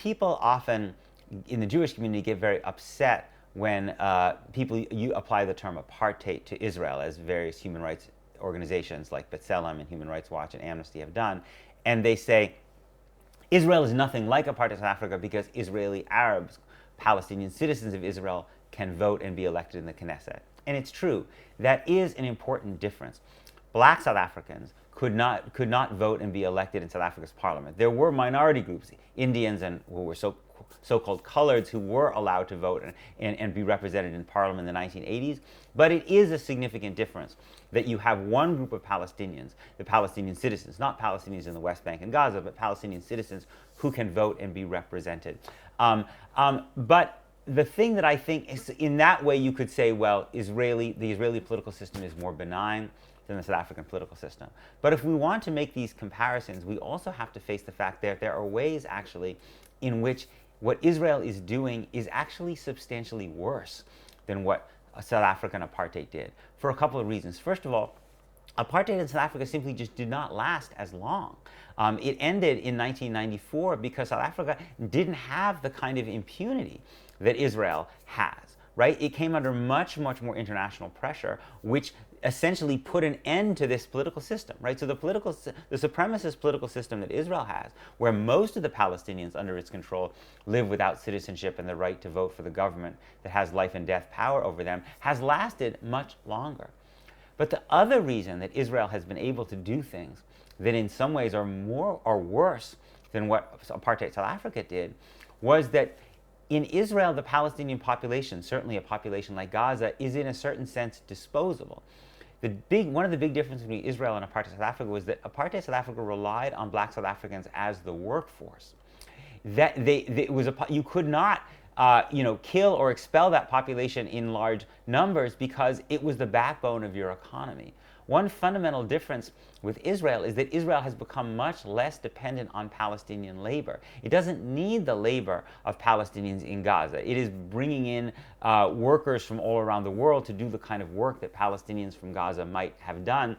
people often in the Jewish community get very upset when you apply the term apartheid to Israel, as various human rights organizations like B'Tselem and Human Rights Watch and Amnesty have done. And they say, Israel is nothing like apartheid South Africa because Israeli Arabs, Palestinian citizens of Israel, can vote and be elected in the Knesset. And it's true. That is an important difference. Black South Africans could not vote and be elected in South Africa's parliament. There were minority groups, Indians and who were so-called coloreds, who were allowed to vote and be represented in parliament in the 1980s. But it is a significant difference that you have one group of Palestinians, the Palestinian citizens, not Palestinians in the West Bank and Gaza, but Palestinian citizens who can vote and be represented. But the thing that I think is, in that way, you could say, well, the Israeli political system is more benign than the South African political system. But if we want to make these comparisons, we also have to face the fact that there are ways, actually, in which what Israel is doing is actually substantially worse than what South African apartheid did, for a couple of reasons. First of all, apartheid in South Africa simply just did not last as long. It ended in 1994 because South Africa didn't have the kind of impunity that Israel has, right? It came under much, much more international pressure, which essentially put an end to this political system, right? So the supremacist political system that Israel has, where most of the Palestinians under its control live without citizenship and the right to vote for the government that has life and death power over them, has lasted much longer. But the other reason that Israel has been able to do things that in some ways are worse than what apartheid South Africa did was that in Israel, the Palestinian population, certainly a population like Gaza, is in a certain sense disposable. One of the big differences between Israel and apartheid South Africa was that apartheid South Africa relied on black South Africans as the workforce. You could not kill or expel that population in large numbers because it was the backbone of your economy. One fundamental difference with Israel is that Israel has become much less dependent on Palestinian labor. It doesn't need the labor of Palestinians in Gaza. It is bringing in workers from all around the world to do the kind of work that Palestinians from Gaza might have done.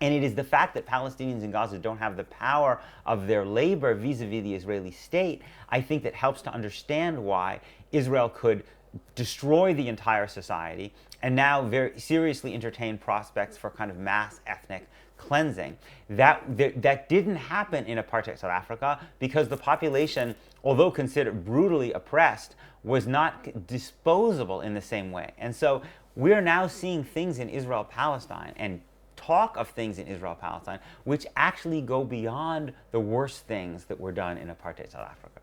And it is the fact that Palestinians in Gaza don't have the power of their labor vis-a-vis the Israeli state, I think, that helps to understand why Israel could destroy the entire society and now very seriously entertain prospects for kind of mass ethnic cleansing. That didn't happen in apartheid South Africa because the population, although considered brutally oppressed, was not disposable in the same way. And so we're now seeing things in Israel-Palestine and talk of things in Israel-Palestine which actually go beyond the worst things that were done in apartheid South Africa.